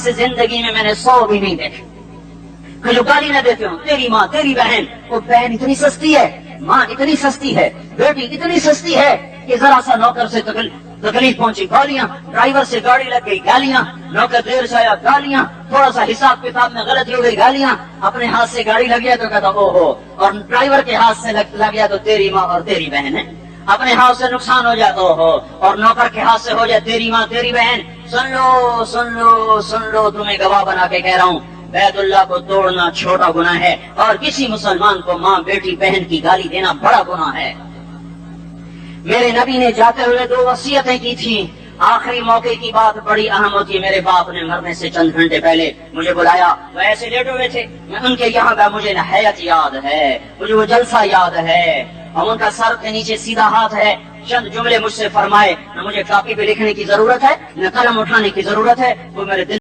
से जिंदगी में मैंने 100 भी नहीं देखे कि जो गाली न देते हो। तेरी माँ, तेरी बहन, वो बहन इतनी सस्ती है, माँ इतनी सस्ती है, बेटी इतनी सस्ती है कि जरा सा नौकर से तकलीफ पहुंची गालियां, ड्राइवर से गाड़ी लग गई गालियां, नौकर देर से आया गालियां, थोड़ा सा हिसाब किताब में गलती हो गई गालियां, अपने हाथ से गाड़ी लग गया तो कहता ओहो, और ड्राइवर के हाथ से लग गया तो तेरी माँ और तेरी बहन है। अपने हाथ से नुकसान हो जाए ओहो, और नौकर के हाथ से हो जाए तेरी माँ तेरी बहन। सुन लो सुन लो सुन लो, तुम्हें गवाह बना के कह रहा हूँ, बैतुल्लाह को तोड़ना छोटा गुनाह है और किसी मुसलमान को माँ बेटी बहन की गाली देना बड़ा गुनाह है। मेरे नबी ने जाते हुए 2 वसीयतें की थी। आखिरी मौके की बात बड़ी अहम होती है। मेरे बाप ने मरने से चंद घंटे पहले मुझे बुलाया, वो ऐसे लेटे हुए थे, मैं उनके यहाँ गया, मुझे नहायत याद है, मुझे वो जलसा याद है, और उनका सर के नीचे सीधा हाथ है। चंद जुमले मुझसे फरमाए, न मुझे कॉपी पे लिखने की जरूरत है, न कलम उठाने की जरूरत है, वो मेरे दिल